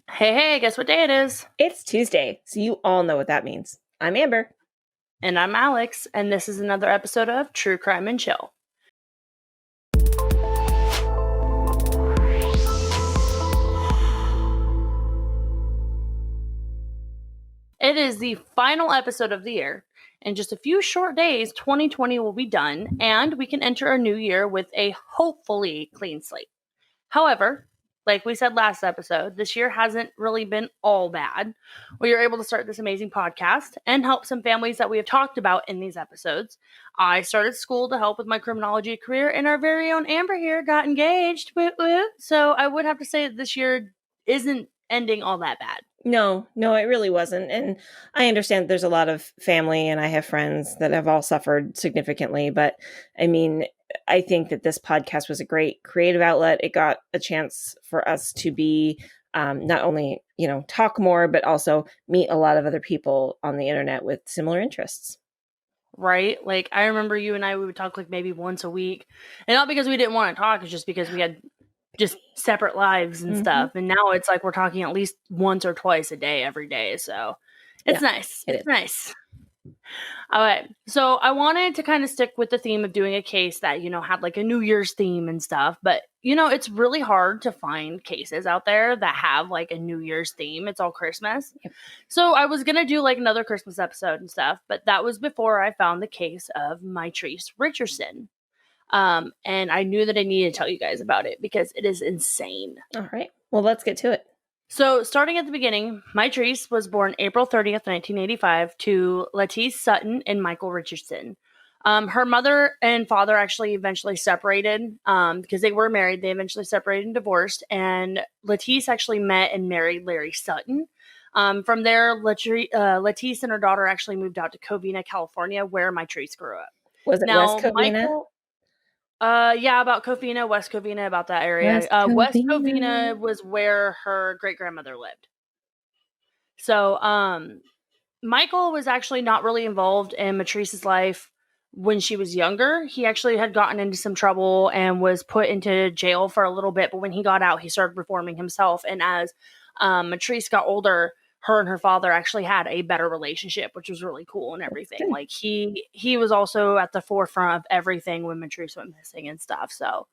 Hey, guess what day it is? It's Tuesday, so you all know what that means. I'm Amber. And I'm Alex, and this is another episode of True Crime and Chill. It is the final episode of the year. In just a few short days, 2020 will be done, and we can enter a new year with a hopefully clean slate. However, like we said last episode, this year hasn't really been all bad. We were able to start this amazing podcast and help some families that we have talked about in these episodes. I started school to help with my criminology career, and our very own Amber here got engaged. Woo woo. So I would have to say that this year isn't ending all that bad. No, it really wasn't. And I understand there's a lot of family and I have friends that have all suffered significantly. But I mean, I think that this podcast was a great creative outlet. It got a chance for us to be not only, talk more, but also meet a lot of other people on the internet with similar interests. Right? Like, I remember you and I, we would talk like maybe once a week. And not because we didn't want to talk, it's just because we had just separate lives and stuff. And now it's like we're talking at least once or twice a day every day. So it's nice. It's nice. All right. So I wanted to kind of stick with the theme of doing a case that, had like a New Year's theme and stuff. But, it's really hard to find cases out there that have like a New Year's theme. It's all Christmas. Yep. So I was going to do like another Christmas episode and stuff. But that was before I found the case of Mitrice Richardson. And I knew that I needed to tell you guys about it because it is insane. All right. Well, let's get to it. So, starting at the beginning, Mitrice was born April 30th, 1985, to Lettice Sutton and Michael Richardson. Her mother and father actually eventually separated because they were married. They eventually separated and divorced. And Lettice actually met and married Larry Sutton. From there, Lettice and her daughter actually moved out to Covina, California, where Mitrice grew up. Was it West Covina? Michael, yeah, about Covina, West Covina, about that area. West Covina was where her great-grandmother lived. So, Michael was actually not really involved in Mitrice's life when she was younger. He actually had gotten into some trouble and was put into jail for a little bit, but when he got out, he started reforming himself. And as Mitrice got older, her and her father actually had a better relationship, which was really cool and everything. Like he was also at the forefront of everything when Mitrice went missing and stuff. So,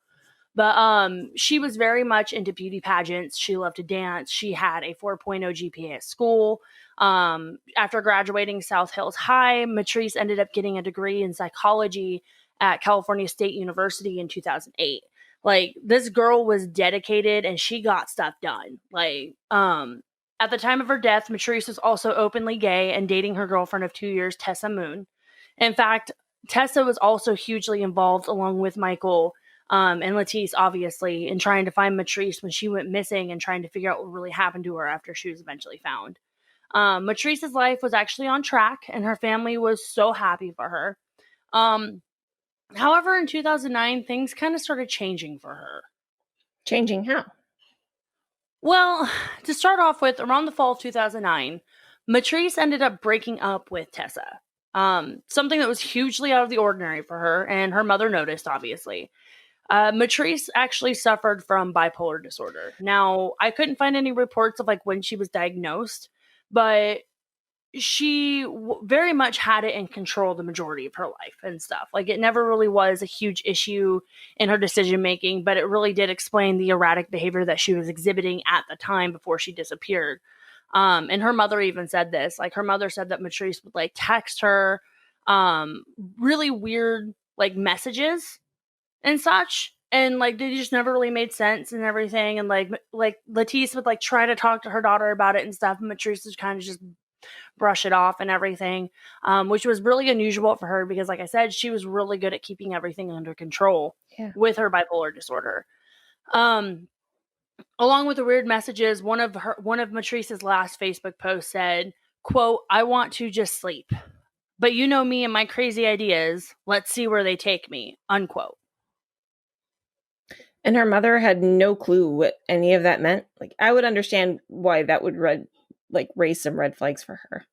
but she was very much into beauty pageants. She loved to dance. She had a 4.0 GPA at school. After graduating South Hills High, Mitrice ended up getting a degree in psychology at California State University in 2008. Like, this girl was dedicated and she got stuff done. Like, at the time of her death, Mitrice was also openly gay and dating her girlfriend of 2 years, Tessa Moon. In fact, Tessa was also hugely involved, along with Michael and Lettice, obviously, in trying to find Mitrice when she went missing and trying to figure out what really happened to her after she was eventually found. Mitrice's life was actually on track, and her family was so happy for her. However, in 2009, things kind of started changing for her. Changing how? Well, to start off with, around the fall of 2009, Mitrice ended up breaking up with Tessa. Something that was hugely out of the ordinary for her, and her mother noticed, obviously. Mitrice actually suffered from bipolar disorder. Now, I couldn't find any reports of like when she was diagnosed, but she very much had it in control the majority of her life and stuff. Like, it never really was a huge issue in her decision making, but it really did explain the erratic behavior that she was exhibiting at the time before she disappeared. And her mother even said this. Like, her mother said that Mitrice would like text her really weird like messages and such, and like they just never really made sense and everything. And like Lettice would like try to talk to her daughter about it and stuff, and Mitrice would kind of just brush it off and everything, which was really unusual for her because, like I said, she was really good at keeping everything under control with her bipolar disorder. Along with the weird messages, one of Mitrice's last Facebook posts said, quote, "I want to just sleep, but you know me and my crazy ideas. Let's see where they take me," unquote. And her mother had no clue what any of that meant. Like, I would understand why that would raise some red flags for her.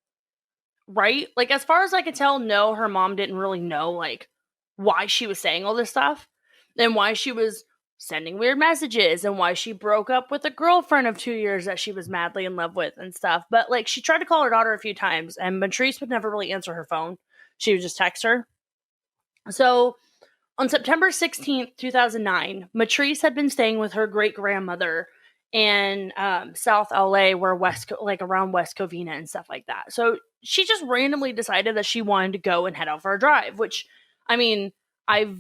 Right? Like, as far as I could tell, no, her mom didn't really know, like, why she was saying all this stuff and why she was sending weird messages and why she broke up with a girlfriend of 2 years that she was madly in love with and stuff. But like she tried to call her daughter a few times and Mitrice would never really answer her phone. She would just text her. So on September 16th, 2009, Mitrice had been staying with her great grandmother in South LA, where around West Covina and stuff like that. So she just randomly decided that she wanted to go and head out for a drive, which, I mean, I've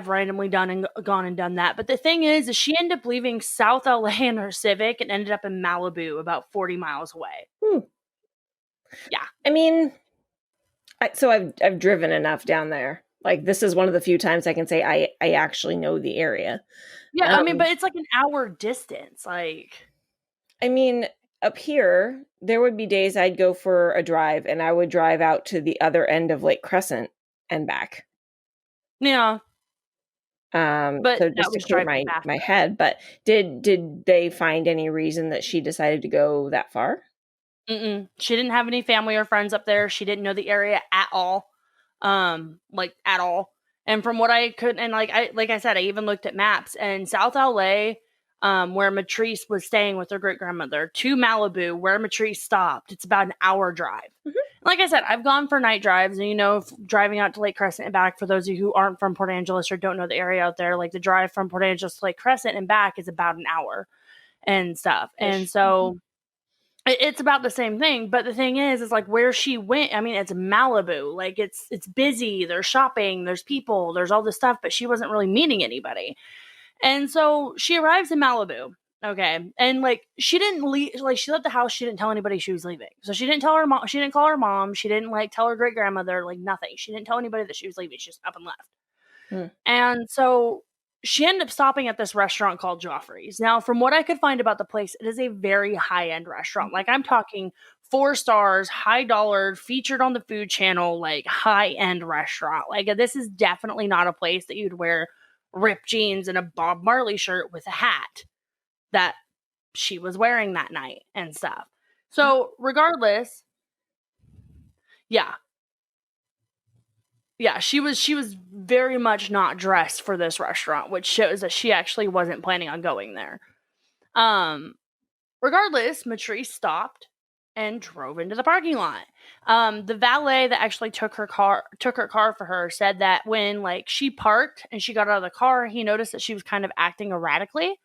randomly gone and done that. But the thing is she ended up leaving South LA in her Civic and ended up in Malibu, about 40 miles away. Yeah. I mean, so I've driven enough down there. Like, this is one of the few times I can say I actually know the area. Yeah, I mean, but it's like an hour distance. Like, I mean, up here, there would be days I'd go for a drive and I would drive out to the other end of Lake Crescent and back. Yeah. But so just to clear my head, but did they find any reason that she decided to go that far? She didn't have any family or friends up there. She didn't know the area at all. At all. And from what I could, and like I said, I even looked at maps, and South LA, where Mitrice was staying with her great grandmother, to Malibu, where Mitrice stopped, it's about an hour drive. Mm-hmm. Like I said, I've gone for night drives, and driving out to Lake Crescent and back, for those of you who aren't from Port Angeles or don't know the area out there, like the drive from Port Angeles to Lake Crescent and back is about an hour and stuff. And so it's about the same thing. But the thing is like where she went, I mean, it's Malibu. Like it's busy. There's shopping, there's people, there's all this stuff, but she wasn't really meeting anybody. And so she arrives in Malibu. Okay. And like she didn't leave, like she left the house, she didn't tell anybody she was leaving. So she didn't tell her mom, she didn't call her mom, she didn't like tell her great grandmother, like nothing. She didn't tell anybody that she was leaving. She just up and left. And so she ended up stopping at this restaurant called Joffrey's. Now, from what I could find about the place, it is a very high-end restaurant. Like, I'm talking 4 stars, high dollar, featured on the Food Channel, like, high-end restaurant. Like, this is definitely not a place that you'd wear ripped jeans and a Bob Marley shirt with a hat that she was wearing that night and stuff. So, regardless, yeah, she was very much not dressed for this restaurant, which shows that she actually wasn't planning on going there. Regardless, Mitrice stopped and drove into the parking lot. The valet that actually took her car for her said that when like she parked and she got out of the car, he noticed that she was kind of acting erratically,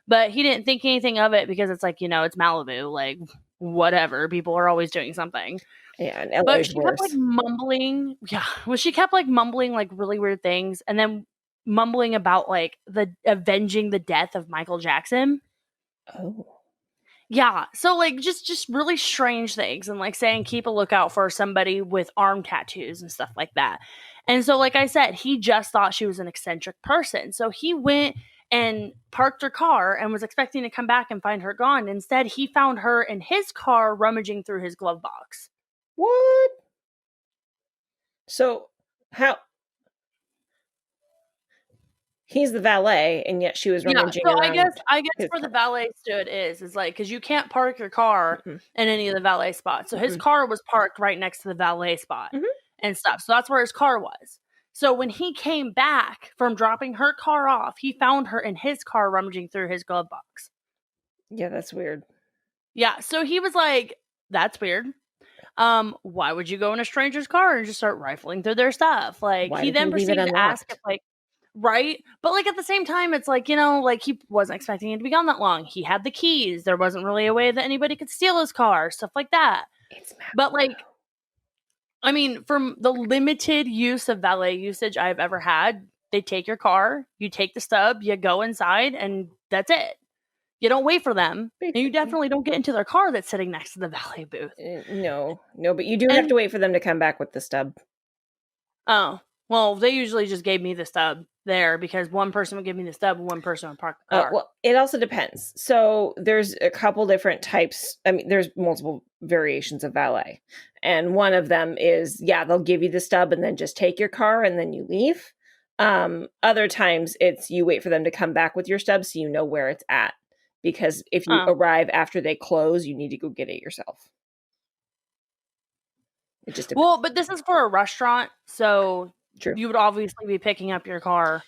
but he didn't think anything of it because it's like, it's Malibu, like whatever, people are always doing something. Yeah, and but she kept like mumbling. Yeah, well, she kept like mumbling like really weird things, and then mumbling about like the avenging the death of Michael Jackson. Oh, yeah. So like just really strange things, and like saying keep a lookout for somebody with arm tattoos and stuff like that. And so, like I said, he just thought she was an eccentric person, so he went and parked her car and was expecting to come back and find her gone. Instead, he found her in his car rummaging through his glove box. What? So how? He's the valet, and yet she was rummaging around. I guess where the valet stood is like because you can't park your car in any of the valet spots. So his car was parked right next to the valet spot and stuff. So that's where his car was. So when he came back from dropping her car off, he found her in his car rummaging through his glove box. Yeah, that's weird. Yeah, so he was like, "That's weird. Why would you go in a stranger's car and just start rifling through their stuff?" Like he then proceeded to ask if like. Right? But like at the same time, it's like, like he wasn't expecting it to be gone that long. He had the keys. There wasn't really a way that anybody could steal his car, stuff like that. But like, I mean, from the limited use of valet usage I've ever had, they take your car, you take the stub, you go inside, and that's it. You don't wait for them. And you definitely don't get into their car that's sitting next to the valet booth. No, but you do have to wait for them to come back with the stub. Oh, well, they usually just gave me the stub there because one person would give me the stub and one person would park the car. Well, it also depends. So there's a couple different types. I mean, there's multiple variations of valet. And one of them is, they'll give you the stub and then just take your car and then you leave. Other times it's you wait for them to come back with your stub so you know where it's at. Because if you arrive after they close, you need to go get it yourself. It just depends. Well, but this is for a restaurant, so True. You would obviously be picking up your car.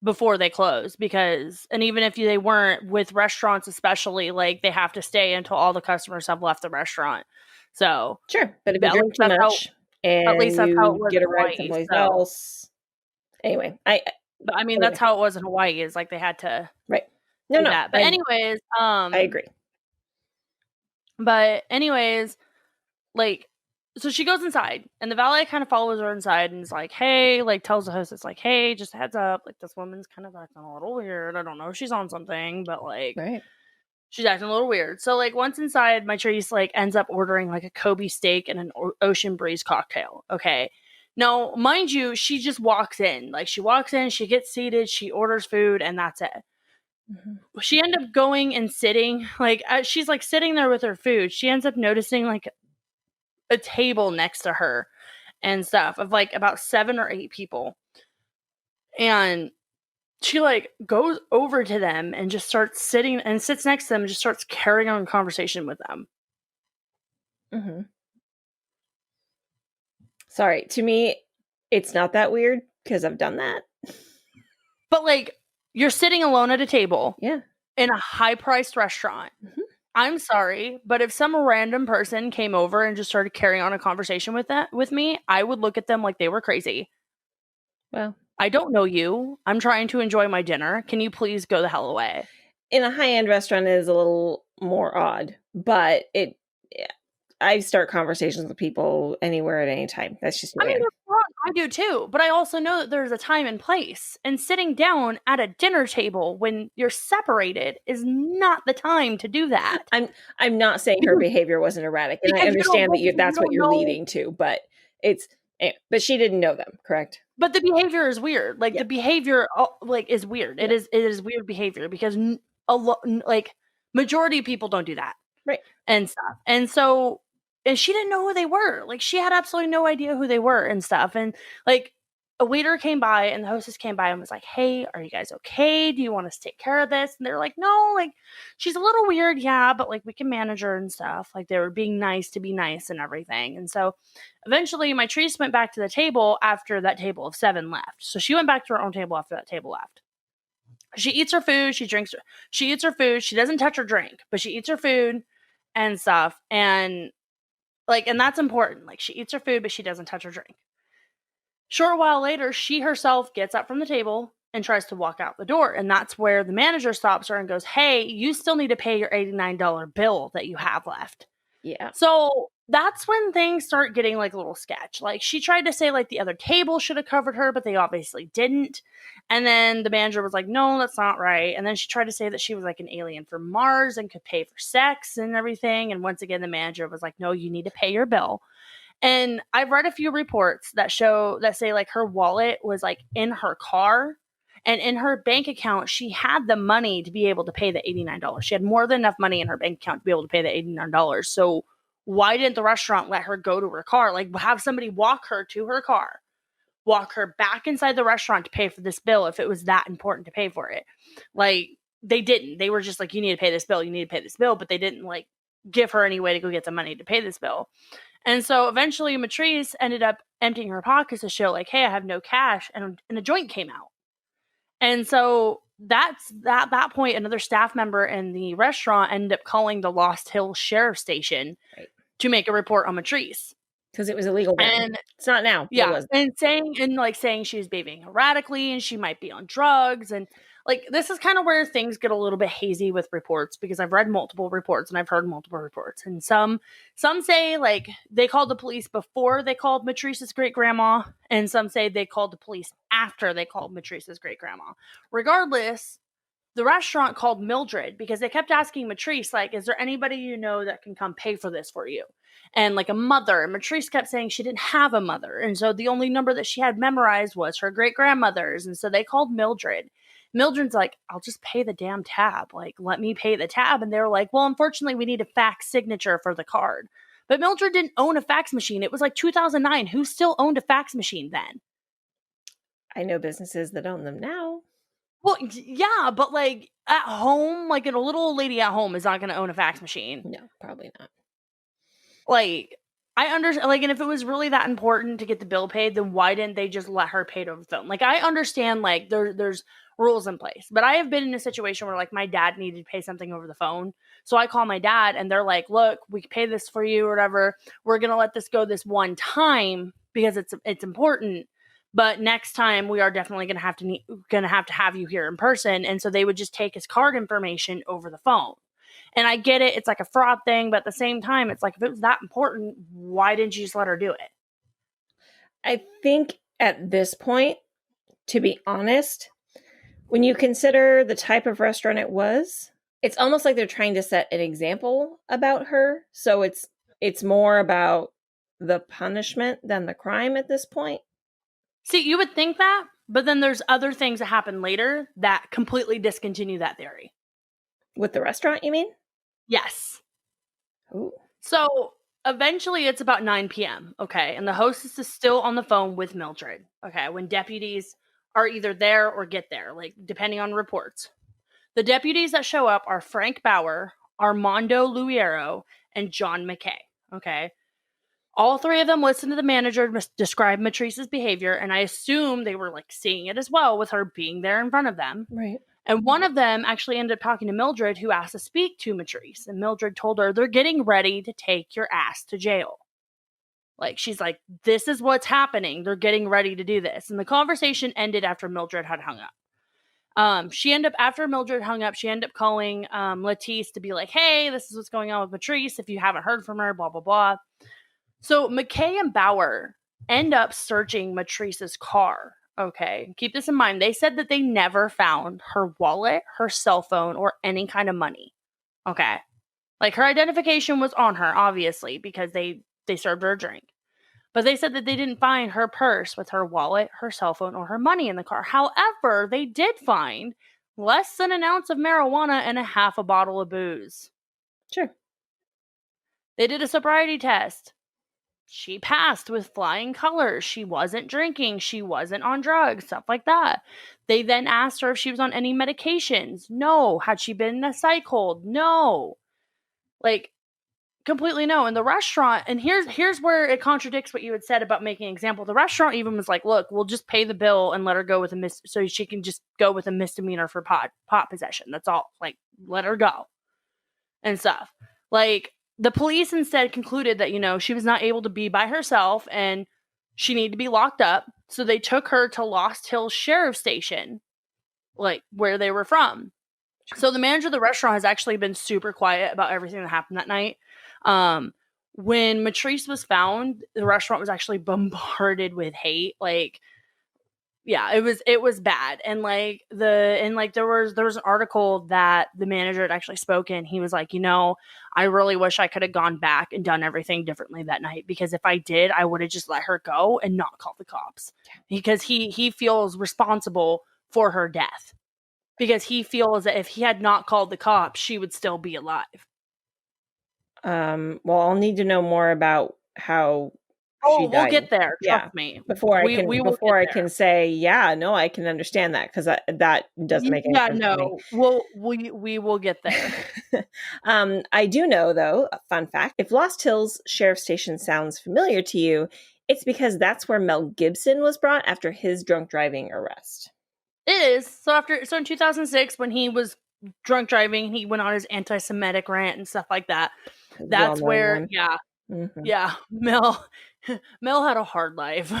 before they close, because, and even if they weren't, with restaurants especially, like, they have to stay until all the customers have left the restaurant. So sure, but if you at drink least too much at least and that's how it you was get in a ride Hawaii. someplace So, else, anyway, but I mean, that's anyway, how it was in Hawaii, is like they had to right? No, do no, that. But anyways, I agree. But anyways, like, so she goes inside, and the valet kind of follows her inside and is like, hey, like, tells the hostess, like, hey, just a heads up, like, this woman's kind of acting a little weird. I don't know if she's on something, but, like, Right. she's acting a little weird. So, like, once inside, Mitrice, like, ends up ordering, like, a Kobe steak and an ocean breeze cocktail. Okay. Now, mind you, she just walks in. Like, she walks in, she gets seated, she orders food, and that's it. Mm-hmm. She ended up going and sitting, like, as she's, like, sitting there with her food, she ends up noticing, like, a table next to her and stuff of, like, about 7 or 8 people. And she, like, goes over to them and just starts sitting and sits next to them and just starts carrying on a conversation with them. Mm-hmm. Sorry, to me, it's not that weird because I've done that. But, like, you're sitting alone at a table. Yeah. In a high-priced restaurant. Mm-hmm. I'm sorry, but if some random person came over and just started carrying on a conversation with me, I would look at them like they were crazy. Well, I don't know you. I'm trying to enjoy my dinner. Can you please go the hell away? in a high-end restaurant, it is a little more odd, but I start conversations with people anywhere at any time. That's just who I I mean, am. I do too, but I also know that there's a time and place. And sitting down at a dinner table when you're separated is not the time to do that. I'm not saying her behavior wasn't erratic, and I Because you don't understand know, that that's what you're know. leading to, but but she didn't know them, correct? But the behavior is weird. Like, Yeah. the behavior, like, is weird. Yeah. It is weird behavior because like, majority of people don't do that. Right. And stuff. And so, and she didn't know who they were. Like, she had absolutely no idea who they were and stuff. And, like, a waiter came by and the hostess came by and was like, hey, are you guys okay? Do you want us to take care of this? And they're like, no, like, she's a little weird, yeah, but, like, we can manage her and stuff. Like, they were being nice to be nice and everything. And so eventually Mitrice went back to the table after that table of 7 left. So she went back to her own table after that table left. She eats her food, she eats her food, she doesn't touch her drink, but she eats her food and stuff. And, like, and that's important. Like, she eats her food, but she doesn't touch her drink. Short while later, she herself gets up from the table and tries to walk out the door. And that's where the manager stops her and goes, hey, you still need to pay your $89 bill that you have left. Yeah. So that's when things start getting, like, a little sketch. Like, she tried to say, like, the other table should have covered her, but they obviously didn't. And then the manager was like, no, that's not right. And then she tried to say that she was, like, an alien from Mars and could pay for sex and everything. And once again, the manager was like, no, you need to pay your bill. And I've read a few reports that say, like, her wallet was, like, in her car. And in her bank account, she had the money to be able to pay the $89. She had more than enough money in her bank account to be able to pay the $89. So why didn't the restaurant let her go to her car? Like, have somebody walk her to her car, walk her back inside the restaurant to pay for this bill if it was that important to pay for it. Like, they didn't. They were just like, you need to pay this bill. You need to pay this bill. But they didn't, like, give her any way to go get the money to pay this bill. And so eventually Mitrice ended up emptying her pockets to show, like, hey, I have no cash. And a joint came out. And so that's that point, another staff member in the restaurant ended up calling the Lost Hills Sheriff Station to make a report on Mitrice. Because it was illegal then. And it's not now. yeah, and saying she was behaving erratically and she might be on drugs. And, like, this is kind of where things get a little bit hazy with reports, because I've read multiple reports and I've heard multiple reports. And some say, like, they called the police before they called Mitrice's great grandma, and some say they called the police after they called Mitrice's great grandma. Regardless, the restaurant called Mildred because they kept asking Mitrice, like, is there anybody you know that can come pay for this for you? And, like, a mother. And Mitrice kept saying she didn't have a mother. And so the only number that she had memorized was her great-grandmother's. And so they called Mildred. Mildred's like, I'll just pay the damn tab. Like, let me pay the tab. And they were like, well, unfortunately, we need a fax signature for the card. But Mildred didn't own a fax machine. It was like 2009. Who still owned a fax machine then? I know businesses that own them now. Well, yeah, but, like, at home, like, a little old lady at home is not going to own a fax machine. No, probably not. Like, I understand, like, and if it was really that important to get the bill paid, then why didn't they just let her pay it over the phone? Like, I understand, like, there's rules in place. But I have been in a situation where like my dad needed to pay something over the phone. So I call my dad and they're like, look, we pay this for you or whatever. We're going to let this go this one time because it's important. But next time we are definitely going to have you here in person. And so they would just take his card information over the phone. And I get it. It's like a fraud thing. But at the same time, it's like, if it was that important, why didn't you just let her do it? I think at this point, to be honest, when you consider the type of restaurant it was, it's almost like they're trying to set an example about her. So it's more about the punishment than the crime at this point. See, you would think that, but then there's other things that happen later that completely discontinue that theory. With the restaurant, you mean? Yes. Ooh. So eventually it's about 9 p.m. Okay. And the hostess is still on the phone with Mildred. Okay. When deputies are either there or get there, like depending on reports. The deputies that show up are Frank Bauer, Armando Luero, and John McKay. Okay. All three of them listened to the manager describe Mitrice's behavior, and I assume they were like seeing it as well with her being there in front of them. Right. And one of them actually ended up talking to Mildred, who asked to speak to Mitrice. And Mildred told her, they're getting ready to take your ass to jail. Like, she's like, this is what's happening. They're getting ready to do this. And the conversation ended after Mildred had hung up. After Mildred hung up, she ended up calling Lettice to be like, hey, this is what's going on with Mitrice. If you haven't heard from her, blah, blah, blah. So McKay and Bauer end up searching Mitrice's car. Okay, keep this in mind. They said that they never found her wallet, her cell phone, or any kind of money. Okay. Like, her identification was on her, obviously, because they served her a drink. But they said that they didn't find her purse with her wallet, her cell phone, or her money in the car. However, they did find less than an ounce of marijuana and a half a bottle of booze. Sure. They did a sobriety test. She passed with flying colors. She wasn't drinking. She wasn't on drugs, stuff like that. They then asked her if she was on any medications. No. Had she been in a psych hold? No. Like, completely no. In the restaurant, and here's where it contradicts what you had said about making an example. The restaurant even was like, look, we'll just pay the bill and let her go with so she can just go with a misdemeanor for pot possession. That's all. Like, let her go. And stuff. Like, the police instead concluded that, she was not able to be by herself and she needed to be locked up. So they took her to Lost Hills Sheriff Station, like where they were from. So the manager of the restaurant has actually been super quiet about everything that happened that night. When Mitrice was found, the restaurant was actually bombarded with hate. Like, yeah, it was bad. And there was an article that the manager had actually spoken. He was like, I really wish I could have gone back and done everything differently that night, because if I did, I would have just let her go and not call the cops, because he feels responsible for her death, because he feels that if he had not called the cops, she would still be alive. Well, I'll need to know more about how she died. We'll get there. Trust me. Before I can say, yeah, no, I can understand that, because that doesn't make any sense to me. We will get there. I do know, though, a fun fact: if Lost Hills Sheriff Station sounds familiar to you, it's because that's where Mel Gibson was brought after his drunk driving arrest. It is. So in 2006, when he was drunk driving, he went on his anti-Semitic rant and stuff like that. That's where, yeah, Mel had a hard life.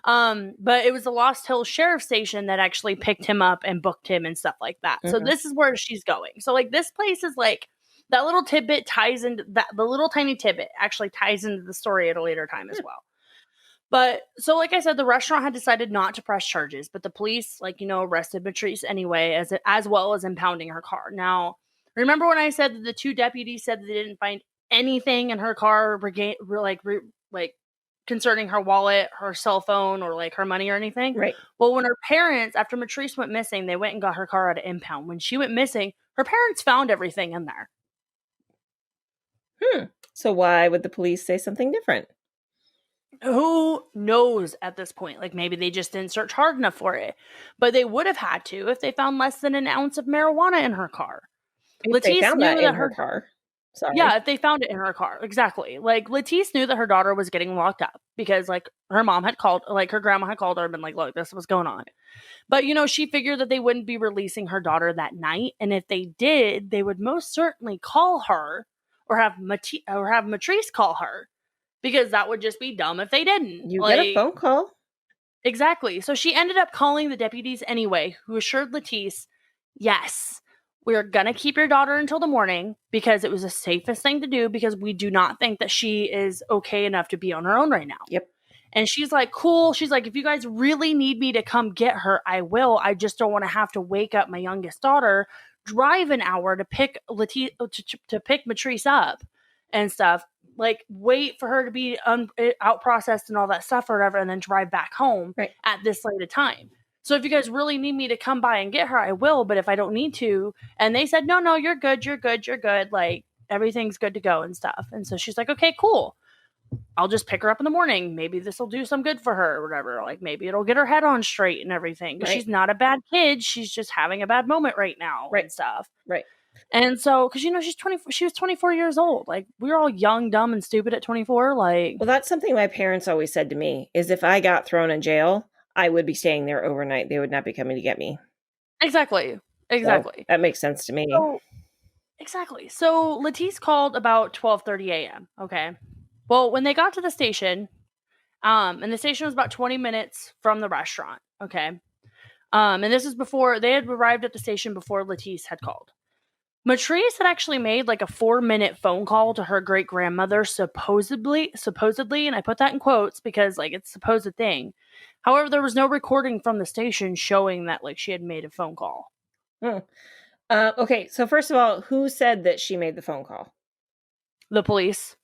But it was the Lost Hills Sheriff Station that actually picked him up and booked him and stuff like that. So this is where she's going. So like, this place is like, that little tidbit ties into that. The little tiny tidbit actually ties into the story at a later time as well. But so, like I said, the restaurant had decided not to press charges, but the police, arrested Mitrice anyway, as well as impounding her car. Now, remember when I said that the two deputies said that they didn't find anything in her car, concerning her wallet, her cell phone, or like her money or anything? Right. Well, when her parents, after Mitrice went missing, they went and got her car at an impound. When she went missing, her parents found everything in there. So why would the police say something different? Who knows at this point? Like, maybe they just didn't search hard enough for it. But they would have had to if they found less than an ounce of marijuana in her car. If they found that in her car. Sorry. Yeah, if they found it in her car. Exactly. Like, Lettice knew that her daughter was getting locked up because, like, her mom had called, like, her grandma had called her and been like, look, this is what's going on. But, she figured that they wouldn't be releasing her daughter that night. And if they did, they would most certainly call her or have Mitrice call her, because that would just be dumb if they didn't. You get a phone call. Exactly. So she ended up calling the deputies anyway, who assured Lettice, yes, we're going to keep your daughter until the morning because it was the safest thing to do, because we do not think that she is okay enough to be on her own right now. Yep. And she's like, cool. She's like, if you guys really need me to come get her, I will. I just don't want to have to wake up my youngest daughter, drive an hour to pick to pick Mitrice up and stuff. Like, wait for her to be out processed and all that stuff or whatever, and then drive back home at this late a time. So if you guys really need me to come by and get her, I will. But if I don't need to, and they said, no, you're good. Like, everything's good to go and stuff. And so she's like, okay, cool. I'll just pick her up in the morning. Maybe this will do some good for her or whatever. Like, maybe it'll get her head on straight and everything. Because she's not a bad kid. She's just having a bad moment right now and stuff. Right. And so, because, she was 24 years old. Like, we were all young, dumb, and stupid at 24. Like, well, that's something my parents always said to me, is if I got thrown in jail, I would be staying there overnight. They would not be coming to get me. Exactly. So that makes sense to me. Exactly. So Lettice called about 12:30 a.m. Okay. Well, when they got to the station, and the station was about 20 minutes from the restaurant. Okay. And this is before they had arrived at the station before Lettice had called. Mitrice had actually made like a 4-minute phone call to her great grandmother, supposedly, and I put that in quotes because, like, it's a supposed thing. However, there was no recording from the station showing that, like, she had made a phone call. Okay, so first of all, who said that she made the phone call? The police.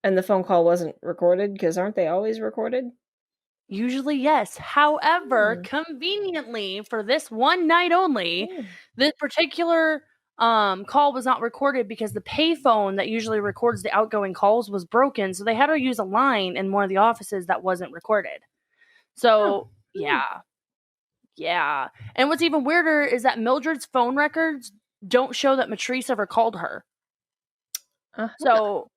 And the phone call wasn't recorded? Because aren't they always recorded? Usually, yes. However, conveniently for this one night only, this particular call was not recorded because the payphone that usually records the outgoing calls was broken. So they had to use a line in one of the offices that wasn't recorded. So, yeah. And what's even weirder is that Mildred's phone records don't show that Mitrice ever called her. So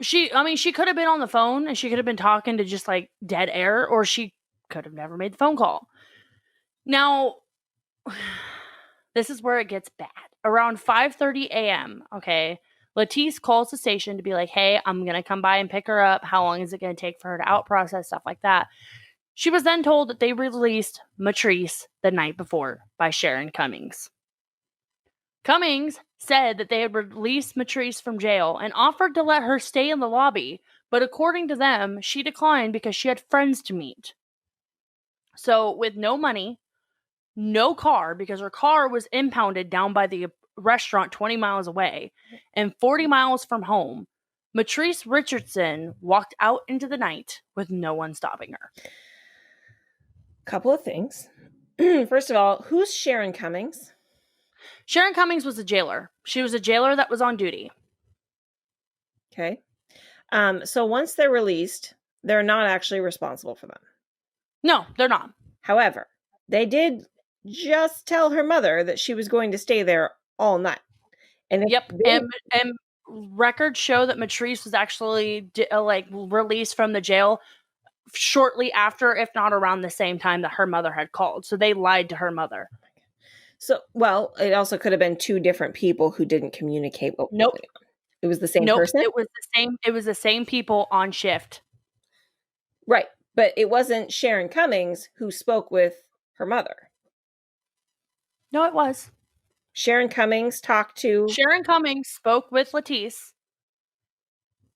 she could have been on the phone and she could have been talking to just like dead air, or she could have never made the phone call. Now, this is where it gets bad. Around 5:30 a.m., okay, Lettice calls the station to be like, hey, I'm going to come by and pick her up. How long is it going to take for her to out process, stuff like that? She was then told that they released Mitrice the night before by Sharon Cummings. Cummings said that they had released Mitrice from jail and offered to let her stay in the lobby, but according to them, she declined because she had friends to meet. So, with no money, no car, because her car was impounded down by the restaurant 20 miles away, and 40 miles from home, Mitrice Richardson walked out into the night with no one stopping her. Couple of things. First of all, who's Sharon Cummings? Sharon Cummings was a jailer. She was a jailer that was on duty. Okay. So once they're released, they're not actually responsible for them. No, they're not. However, they did just tell her mother that she was going to stay there all night. And and records show that Mitrice was actually released from the jail shortly after, if not around the same time that her mother had called. So they lied to her mother. So, well, it also could have been two different people who didn't communicate. Nope. It was the same person? It was the same people on shift. Right. But it wasn't Sharon Cummings who spoke with her mother. No, it was. Sharon Cummings spoke with Lettice,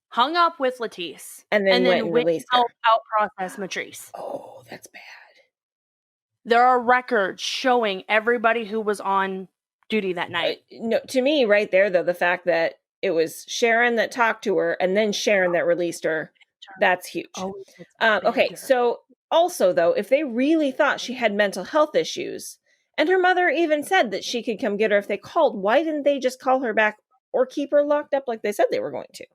hung up with Lettice, and then went and released her. Out process Mitrice. Oh, that's bad. There are records showing everybody who was on duty that night. No, to me, right there, though, the fact that it was Sharon that talked to her and then Sharon that released her, that's huge. Okay, so also, though, if they really thought she had mental health issues, and her mother even said that she could come get her if they called, why didn't they just call her back or keep her locked up like they said they were going to?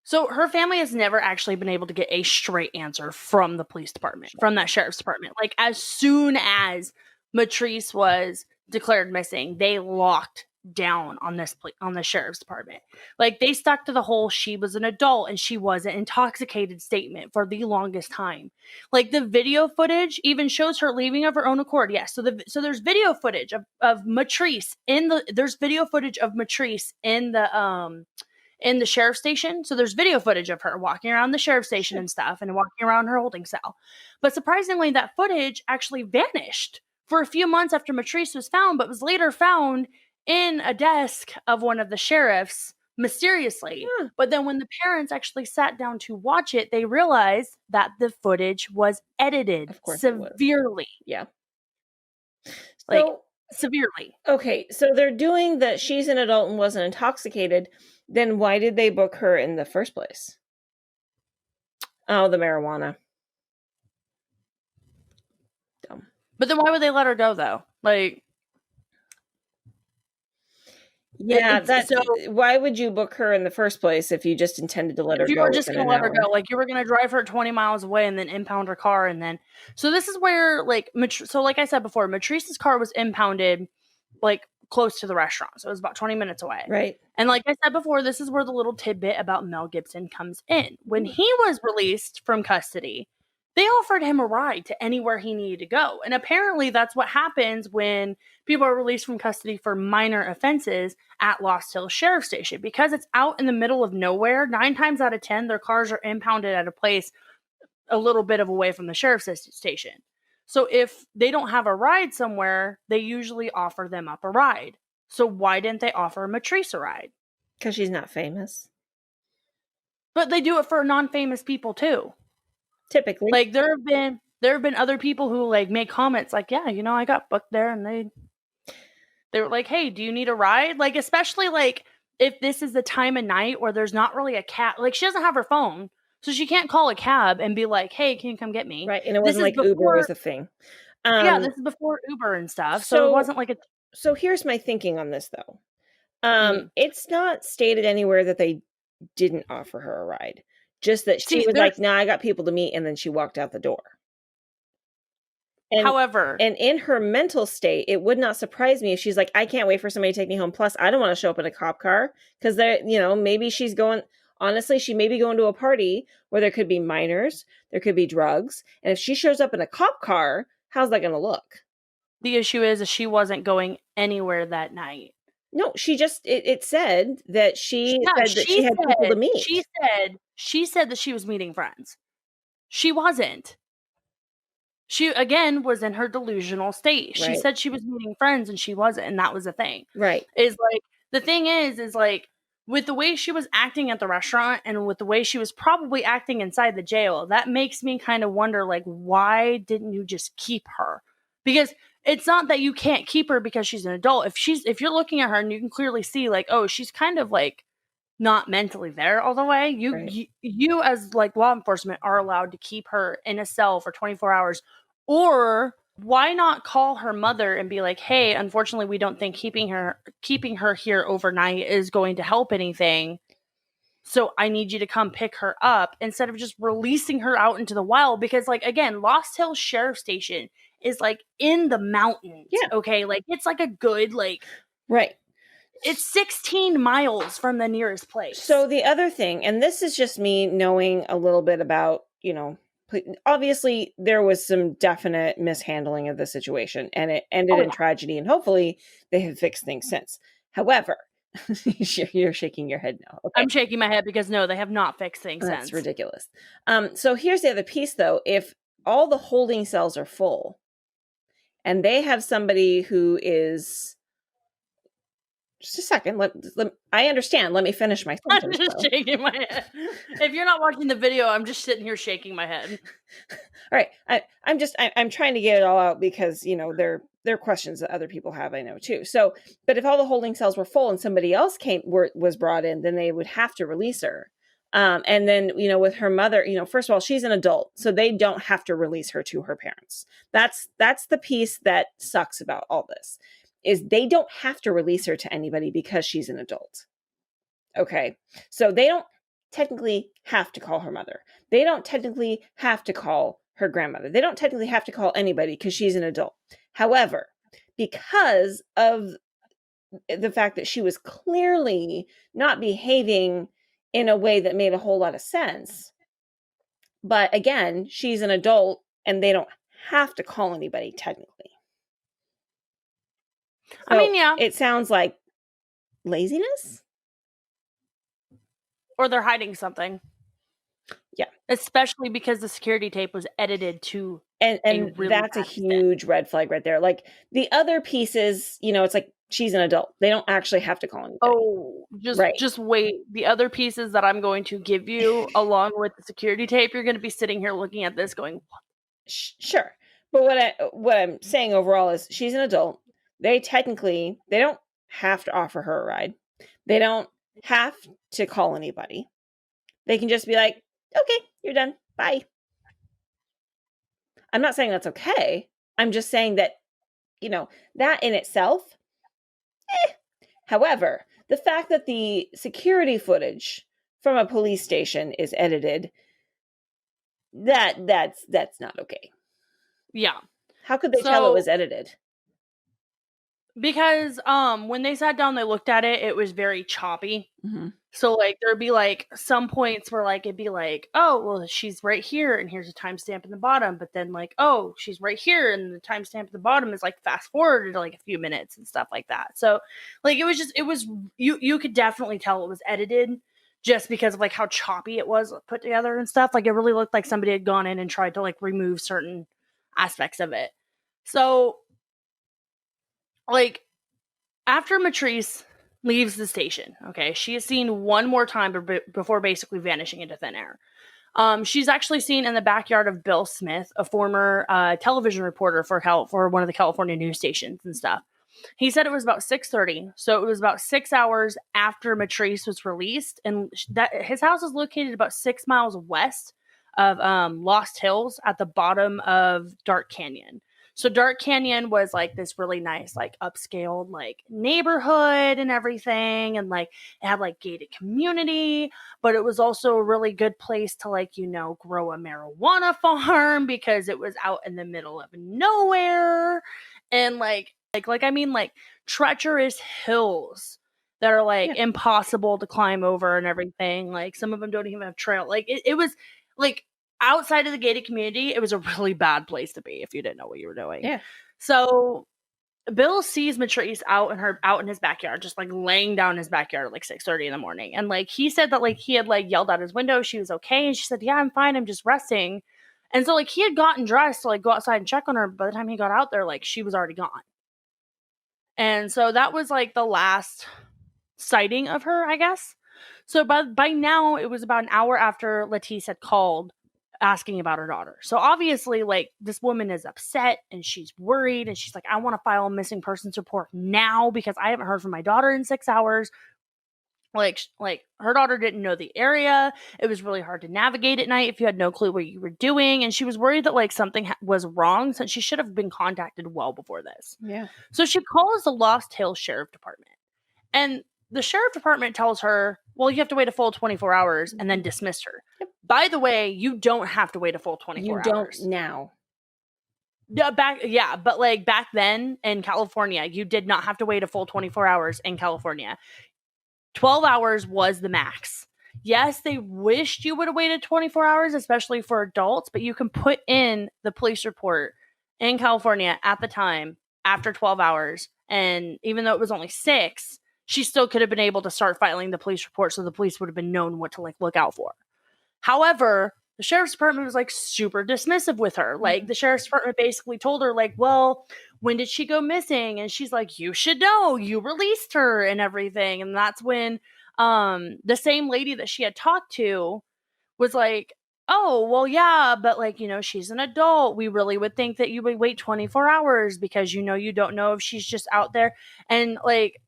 So her family has never actually been able to get a straight answer from the police department, from that sheriff's department. Like, as soon as Mitrice was declared missing, they locked down on the sheriff's department. Like, they stuck to the whole she was an adult and she wasn't intoxicated statement for the longest time. Like, the video footage even shows her leaving of her own accord. Yes, so there's video footage of Mitrice there's video footage of Mitrice in the sheriff's station. So there's video footage of her walking around the sheriff's station and stuff and walking around her holding cell. But surprisingly, that footage actually vanished for a few months after Mitrice was found, but was later found in a desk of one of the sheriffs mysteriously. But then when the parents actually sat down to watch it, they realized that the footage was edited severely. Yeah. Like, severely. Okay, so they're doing that she's an adult and wasn't intoxicated. Then why did they book her in the first place? Oh, the marijuana. Dumb. But then why would they let her go, though? Like, yeah, why would you book her in the first place if you just intended to let her go? If you were just going to let her go, like, you were going to drive her 20 miles away and then impound her car, and then... So this is where, like... So like I said before, Mitrice's car was impounded, like, close to the restaurant. So it was about 20 minutes away. Right. And like I said before, this is where the little tidbit about Mel Gibson comes in. When he was released from custody, they offered him a ride to anywhere he needed to go. And apparently that's what happens when people are released from custody for minor offenses at Lost Hills Sheriff Station. Because it's out in the middle of nowhere, 9 times out of 10, their cars are impounded at a place a little bit of away from the sheriff's station. So if they don't have a ride somewhere, they usually offer them up a ride. So why didn't they offer Mitrice a ride? Because she's not famous. But they do it for non-famous people too. Typically. Like, there have been other people who, like, make comments like, yeah, you know, I got booked there, and they were like, hey, do you need a ride? Like, especially, like, if this is the time of night where there's not really a cab. Like, she doesn't have her phone, so she can't call a cab and be like, hey, can you come get me? Right, and it wasn't like Uber was a thing. Yeah, this is before Uber and stuff, so it wasn't like a... So here's my thinking on this, though. It's not stated anywhere that they didn't offer her a ride. Just that she was like, nah, I got people to meet, and then she walked out the door. And, however... And in her mental state, it would not surprise me if she's like, I can't wait for somebody to take me home. Plus, I don't want to show up in a cop car. Because, maybe she's going... Honestly, she may be going to a party where there could be minors, there could be drugs. And if she shows up in a cop car, how's that going to look? The issue is she wasn't going anywhere that night. No, she just, it said that she had people to meet. She said that she was meeting friends. She wasn't. She, again, was in her delusional state. She said she was meeting friends and she wasn't. And that was the thing. Right. The thing is like, with the way she was acting at the restaurant and with the way she was probably acting inside the jail, that makes me kind of wonder, like, why didn't you just keep her? Because it's not that you can't keep her because she's an adult. If you're looking at her and you can clearly see, like, oh, she's kind of, like, not mentally there all the way, you as, like, law enforcement are allowed to keep her in a cell for 24 hours. Or why not call her mother and be like, hey, unfortunately, we don't think keeping her here overnight is going to help anything. So I need you to come pick her up, instead of just releasing her out into the wild. Because, like, again, Lost Hills Sheriff Station is, like, in the mountains. Yeah. Okay. Like, it's like a good, like, right. It's 16 miles from the nearest place. So the other thing, and this is just me knowing a little bit about, obviously there was some definite mishandling of the situation, and it ended in tragedy, and hopefully they have fixed things since. However, you're shaking your head no. Okay. I'm shaking my head because no, they have not fixed things since. That's ridiculous. So here's the other piece, though. If all the holding cells are full and they have somebody who is... Just a second. I understand. Let me finish my sentence. I'm just shaking my head. If you're not watching the video, I'm just sitting here shaking my head. All right. I'm trying to get it all out because, there are questions that other people have, I know too. So, but if all the holding cells were full and somebody else was brought in, then they would have to release her. And then, with her mother, first of all, she's an adult, so they don't have to release her to her parents. That's the piece that sucks about all this. Is they don't have to release her to anybody because she's an adult. Okay. So they don't technically have to call her mother. They don't technically have to call her grandmother. They don't technically have to call anybody because she's an adult. However, because of the fact that she was clearly not behaving in a way that made a whole lot of sense. But again, she's an adult and they don't have to call anybody technically. So I mean, yeah. It sounds like laziness? Or they're hiding something. Yeah. Especially because the security tape was edited to and really that's a huge red flag right there. Like the other pieces, it's like she's an adult. They don't actually have to call anybody. Oh, just wait. The other pieces that I'm going to give you along with the security tape, you're going to be sitting here looking at this going, sure. But what I'm saying overall is she's an adult. They don't have to offer her a ride. They don't have to call anybody. They can just be like, okay, you're done. Bye. I'm not saying that's okay. I'm just saying that, that in itself. However, the fact that the security footage from a police station is edited, that's not okay. Yeah. How could they tell it was edited? Because when they sat down, they looked at it, it was very choppy. Mm-hmm. So like there'd be like some points where like it'd be like, oh well, she's right here and here's a timestamp in the bottom, but then like, oh, she's right here and the timestamp at the bottom is like fast forwarded to like a few minutes and stuff like that. So like you could definitely tell it was edited just because of like how choppy it was put together and stuff. Like it really looked like somebody had gone in and tried to like remove certain aspects of it. So like after Mitrice leaves the station, okay, she is seen one more time before basically vanishing into thin air. She's actually seen in the backyard of Bill Smith, a former television reporter for one of the California news stations and stuff. He said it was about 6:30, so it was about 6 hours after Mitrice was released, and that his house is located about 6 miles west of Lost Hills at the bottom of Dark Canyon. So Dark Canyon was like this really nice, like upscale, like neighborhood and everything. And like it had like gated community, but it was also a really good place to like, grow a marijuana farm because it was out in the middle of nowhere. And like treacherous hills that are like impossible to climb over and everything. Like some of them don't even have trail. Like it was like outside of the gated community, it was a really bad place to be if you didn't know what you were doing. Yeah. So Bill sees Mitrice out in his backyard, just like laying down in his backyard at like 6:30 in the morning. And like he said that like he had like yelled out his window, she was okay. And she said, yeah, I'm fine, I'm just resting. And so like he had gotten dressed to like go outside and check on her. By the time he got out there, like she was already gone. And so that was like the last sighting of her, I guess. So by now it was about an hour after Lettice had called asking about her daughter. So obviously like this woman is upset and she's worried and she's like, I want to file a missing persons report now because I haven't heard from my daughter in 6 hours. Like her daughter didn't know the area. It was really hard to navigate at night if you had no clue what you were doing. And she was worried that like something was wrong, since she should have been contacted well before this. Yeah. So she calls the Lost Hills Sheriff Department. And the sheriff department tells her, well, you have to wait a full 24 hours and then dismiss her. Yep. By the way, you don't have to wait a full 24 hours. You don't now. But like back then in California, you did not have to wait a full 24 hours in California. 12 hours was the max. Yes, they wished you would have waited 24 hours, especially for adults, but you can put in the police report in California at the time after 12 hours. And even though it was only 6, she still could have been able to start filing the police report, so the police would have been known what to like look out for. However, the sheriff's department was like super dismissive with her. Like the sheriff's department basically told her like, well, when did she go missing? And she's like, you should know, you released her and everything. And that's when the same lady that she had talked to was like, oh, well, yeah, but like, she's an adult. We really would think that you would wait 24 hours because, you don't know if she's just out there. And like,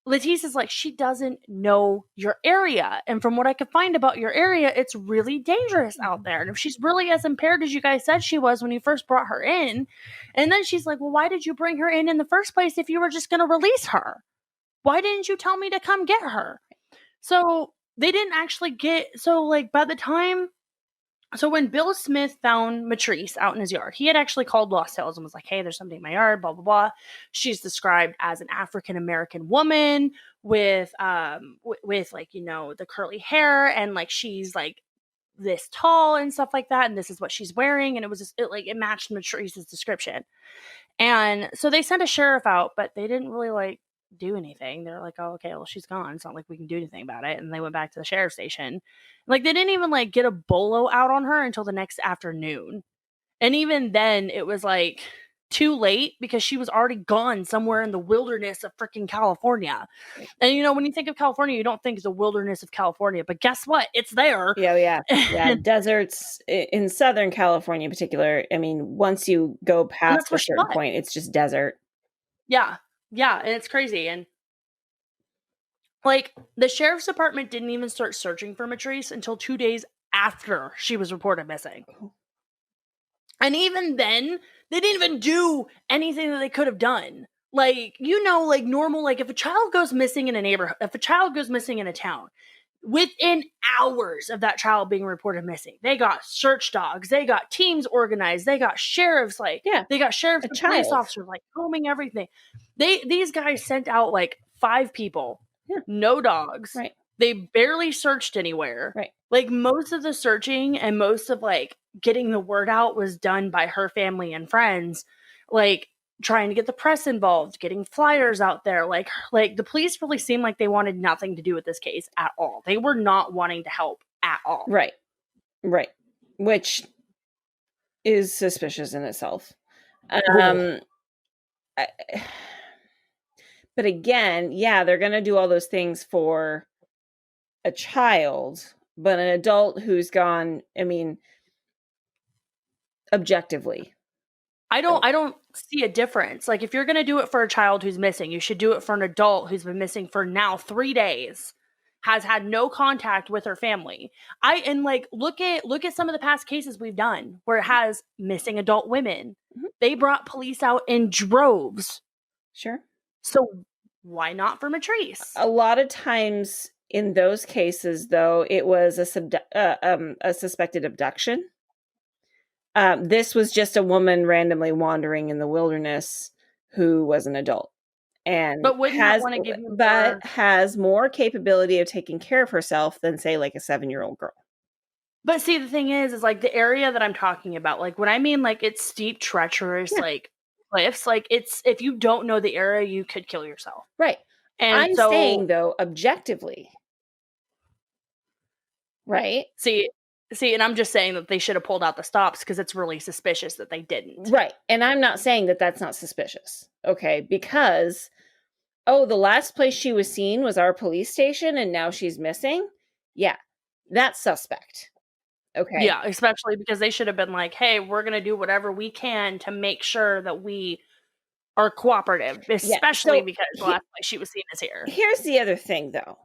Lettice is like, she doesn't know your area. And from what I could find about your area, it's really dangerous out there. And if she's really as impaired as you guys said she was when you first brought her in. And then she's like, well, why did you bring her in the first place if you were just going to release her? Why didn't you tell me to come get her? So they didn't actually so like by the time So when Bill Smith found Mitrice out in his yard, he had actually called Lost Tales and was like, hey, there's something in my yard, blah, blah, blah. She's described as an African-American woman with like, the curly hair, and like she's like this tall and stuff like that, and this is what she's wearing, and it matched Mitrice's description. And so they sent a sheriff out, but they didn't really like do anything. They're like, oh, okay, well, she's gone. It's not like we can do anything about it. And they went back to the sheriff's station. Like, they didn't even like get a bolo out on her until the next afternoon. And even then, it was like too late because she was already gone somewhere in the wilderness of freaking California. And when you think of California, you don't think of the wilderness of California, but guess what? It's there. Yeah. Deserts in Southern California in particular. I mean, once you go past a certain point, it's just desert. Yeah. And it's crazy. And like, the sheriff's department didn't even start searching for Mitrice until 2 days after she was reported missing. And even then, they didn't even do anything that they could have done. Like, like normal, like if a child goes missing in a neighborhood, if a child goes missing in a town, within hours of that child being reported missing, they got search dogs, they got teams organized, they got sheriffs, they got sheriffs and police officers, like, combing everything. These guys sent out like 5 people, no dogs. Right. They barely searched anywhere. Right. Like, most of the searching and most of like getting the word out was done by her family and friends, like trying to get the press involved, getting flyers out there. Like the police really seemed like they wanted nothing to do with this case at all. They were not wanting to help at all. Right. Which is suspicious in itself. But again, they're going to do all those things for a child, but an adult who's gone, I mean, objectively, I don't see a difference. Like, if you're going to do it for a child who's missing, you should do it for an adult who's been missing for now 3 days, has had no contact with her family. Look at some of the past cases we've done where it has missing adult women. Mm-hmm. They brought police out in droves. Sure. So why not for Mitrice? A lot of times in those cases, though, it was a suspected abduction. This was just a woman randomly wandering in the wilderness who was an adult, and has more capability of taking care of herself than, say, like a 7-year-old girl. But see, the thing is like the area that I'm talking about, like when I mean like it's steep, treacherous, like cliffs, like it's, if you don't know the area, you could kill yourself. Right. And I'm saying, though, objectively. Right. See, and I'm just saying that they should have pulled out the stops because it's really suspicious that they didn't. Right. And I'm not saying that that's not suspicious. Okay. Because, the last place she was seen was our police station and now she's missing. Yeah. That's suspect. Okay. Yeah. Especially because they should have been like, hey, we're going to do whatever we can to make sure that we are cooperative, especially because the last place she was seen is here. Here's the other thing, though.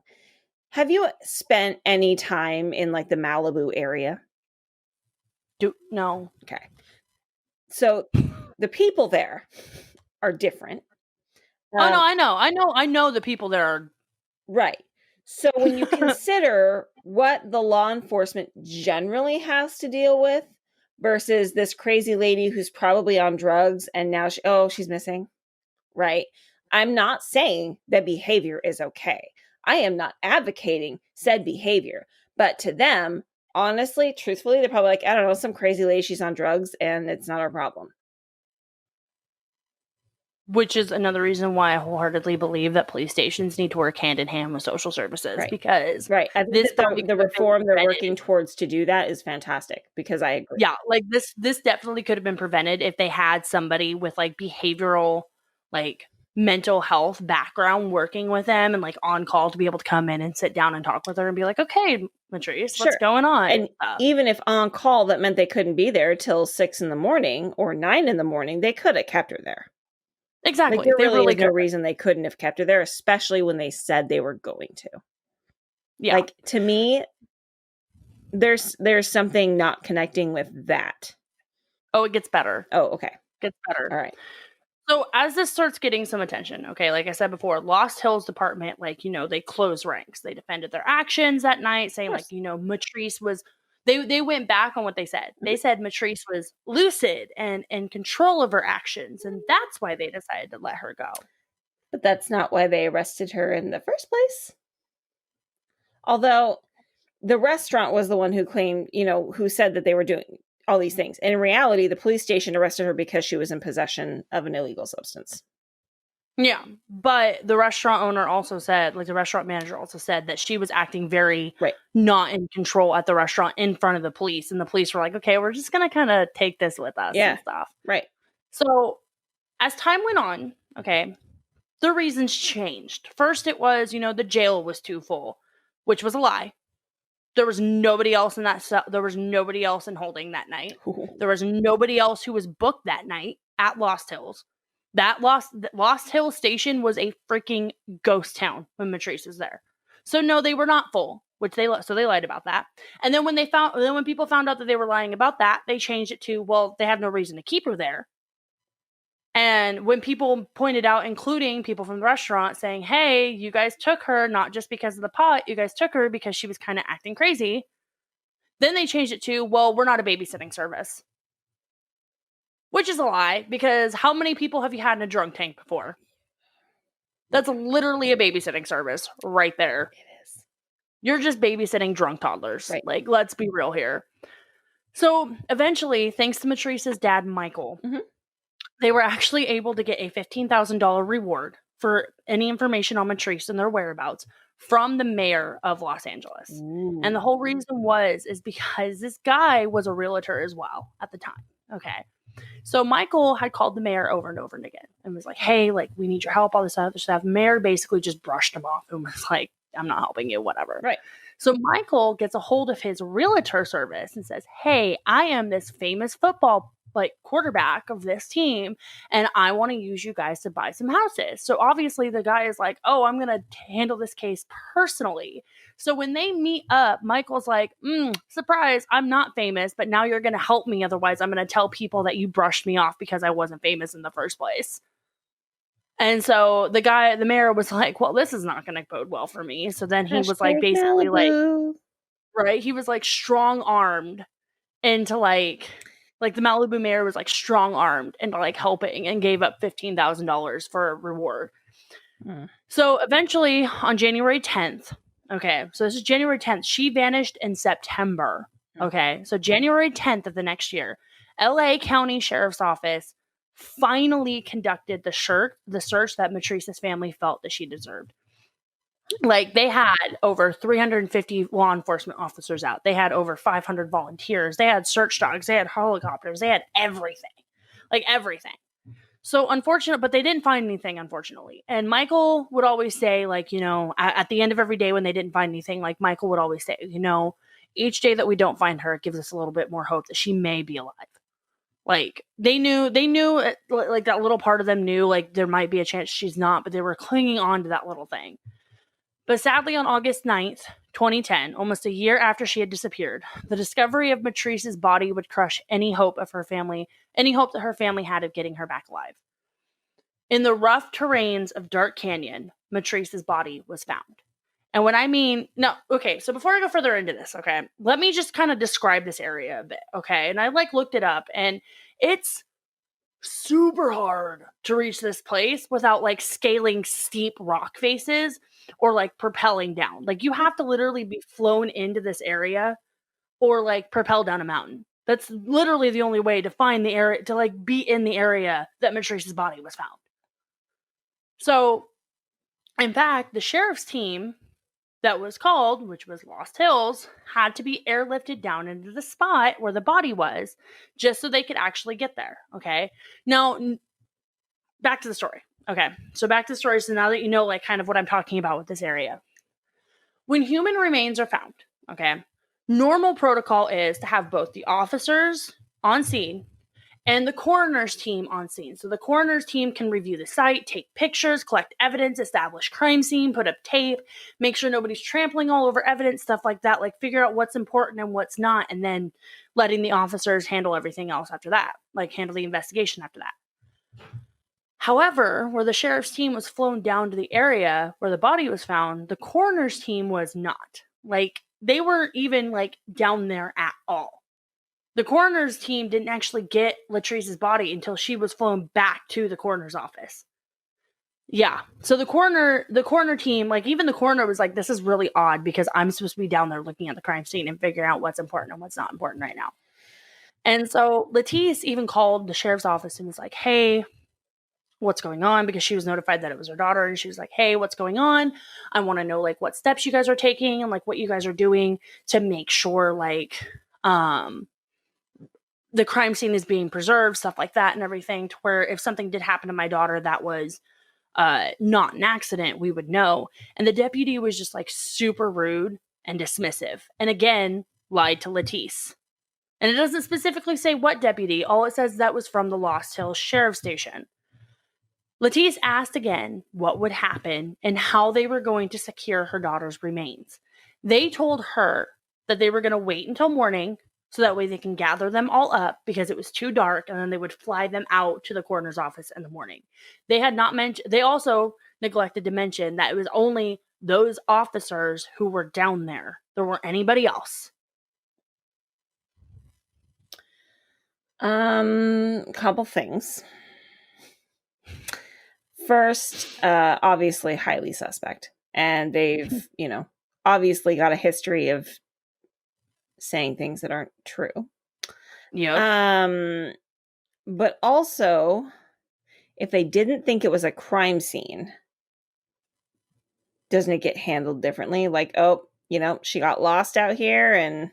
Have you spent any time in like the Malibu area? No. Okay. So the people there are different. No, I know the people there are. Right. So when you consider what the law enforcement generally has to deal with versus this crazy lady who's probably on drugs and now she's missing. Right. I'm not saying that behavior is okay. I am not advocating said behavior, but to them, honestly, truthfully, they're probably like, I don't know, some crazy lady, she's on drugs and it's not our problem. Which is another reason why I wholeheartedly believe that police stations need to work hand in hand with social services, because I think the reform they're working towards to do that is fantastic, because I agree. Yeah, like this definitely could have been prevented if they had somebody with like behavioral, like mental health background working with them and like on call to be able to come in and sit down and talk with her and be like, okay, Mitrice, what's going on? And even if on call that meant they couldn't be there till 6 a.m. or 9 a.m, they could have kept her there. Exactly. Like, there really is no reason they couldn't have kept her there, especially when they said they were going to. Yeah. Like, to me, there's something not connecting with that. Oh, it gets better. Oh, okay. Gets better. All right. So as this starts getting some attention, okay, like I said before, Lost Hills Department, like, they closed ranks. They defended their actions that night, saying like, Mitrice was, They went back on what they said. They said Mitrice was lucid and in control of her actions, and that's why they decided to let her go. But that's not why they arrested her in the first place. Although the restaurant was the one who claimed, who said that they were doing all these things. And in reality, the police station arrested her because she was in possession of an illegal substance. Yeah, but the restaurant owner also said, like the restaurant manager also said that she was acting very not in control at the restaurant in front of the police. And the police were like, okay, we're just going to kind of take this with us and stuff. Right. So as time went on, okay, the reasons changed. First, it was, the jail was too full, which was a lie. There was nobody else in that cell. There was nobody else in holding that night. Ooh. There was nobody else who was booked that night at Lost Hills. That Lost Hills Station was a freaking ghost town when Mitrice was there. So no, they were not full, they lied about that. And then when people found out that they were lying about that, they changed it to, well, they have no reason to keep her there. And when people pointed out, including people from the restaurant saying, hey, you guys took her not just because of the pot, you guys took her because she was kind of acting crazy. Then they changed it to, well, we're not a babysitting service. Which is a lie, because how many people have you had in a drunk tank before? That's literally a babysitting service right there. It is. You're just babysitting drunk toddlers. Right. Like, let's be real here. So eventually, thanks to Mitrice's dad, Michael, they were actually able to get a $15,000 reward for any information on Mitrice and their whereabouts from the mayor of Los Angeles. Ooh. And the whole reason is because this guy was a realtor as well at the time. Okay. So Michael had called the mayor over and over and again and was like, hey, like, we need your help, all this other stuff. Mayor basically just brushed him off and was like, I'm not helping you, whatever. Right. So Michael gets a hold of his realtor service and says, hey, I am this famous football quarterback of this team, and I want to use you guys to buy some houses. So obviously the guy is like, oh, I'm going to handle this case personally. So when they meet up, Michael's like, surprise, I'm not famous, but now you're going to help me. Otherwise, I'm going to tell people that you brushed me off because I wasn't famous in the first place. And so the mayor was like, well, this is not going to bode well for me. So then he was like, basically Malibu. He was like strong-armed into like the Malibu mayor was like strong-armed into like helping and gave up $15,000 for a reward. So eventually on January 10th, okay, so this is January 10th, she vanished in September. Okay, so January 10th of the next year, LA County Sheriff's Office finally conducted the search that Mitrice's family felt that she deserved. Like, they had over 350 law enforcement officers out. They had over 500 volunteers. They had search dogs. They had helicopters. They had everything. Like, everything. So, but they didn't find anything, unfortunately. And Michael would always say, like, at the end of every day when they didn't find anything, like, Michael would always say, each day that we don't find her, it gives us a little bit more hope that she may be alive. Like, they knew, like, that little part of them knew, like, there might be a chance she's not, but they were clinging on to that little thing. But sadly, on August 9th, 2010, almost a year after she had disappeared, the discovery of Mitrice's body would crush any hope that her family had of getting her back alive. In the rough terrains of Dark Canyon, Mitrice's body was found. And when I mean, so before I go further into this, okay, let me just kind of describe this area a bit, okay? And I looked it up, and it's super hard to reach this place without scaling steep rock faces or propelling down. You have to literally be flown into this area or propel down a mountain. That's literally the only way to find the area, to be in the area that Mitrice's body was found. So, in fact, the sheriff's team that was called, which was Lost Hills, had to be airlifted down into the spot where the body was, just so they could actually get there, okay? Now, back to the story. Okay, so back to the story. So now that you know, kind of what I'm talking about with this area. When human remains are found, okay, normal protocol is to have both the officers on scene and the coroner's team on scene. So the coroner's team can review the site, take pictures, collect evidence, establish crime scene, put up tape, make sure nobody's trampling all over evidence, stuff like that, figure out what's important and what's not, and then letting the officers handle everything else after that, handle the investigation after that. However, where the sheriff's team was flown down to the area where the body was found, the coroner's team was not. they weren't even like down there at all. The coroner's team didn't actually get Mitrice's body until she was flown back to the coroner's office. Yeah. So the coroner team, like even the coroner was like, this is really odd because I'm supposed to be down there looking at the crime scene and figuring out what's important and what's not important right now. And so Mitrice even called the sheriff's office and was like, hey, what's going on? Because she was notified that it was her daughter. And she was like, hey, what's going on? I want to know like what steps you guys are taking and like what you guys are doing to make sure like the crime scene is being preserved, stuff like that and everything, to where if something did happen to my daughter that was not an accident, we would know. And the deputy was just like super rude and dismissive. And again, lied to Mitrice. And it doesn't specifically say what deputy. All it says that was from the Lost Hills Sheriff Station. Mitrice asked again what would happen and how they were going to secure her daughter's remains. They told her that they were going to wait until morning so that way they can gather them all up because it was too dark, and then they would fly them out to the coroner's office in the morning. They had not mentioned, they also neglected to mention that it was only those officers who were down there. There weren't anybody else. Couple things. First, obviously highly suspect. And they've, obviously got a history of saying things that aren't true. Yeah. But also, if they didn't think it was a crime scene, doesn't it get handled differently? Like, oh, she got lost out here and,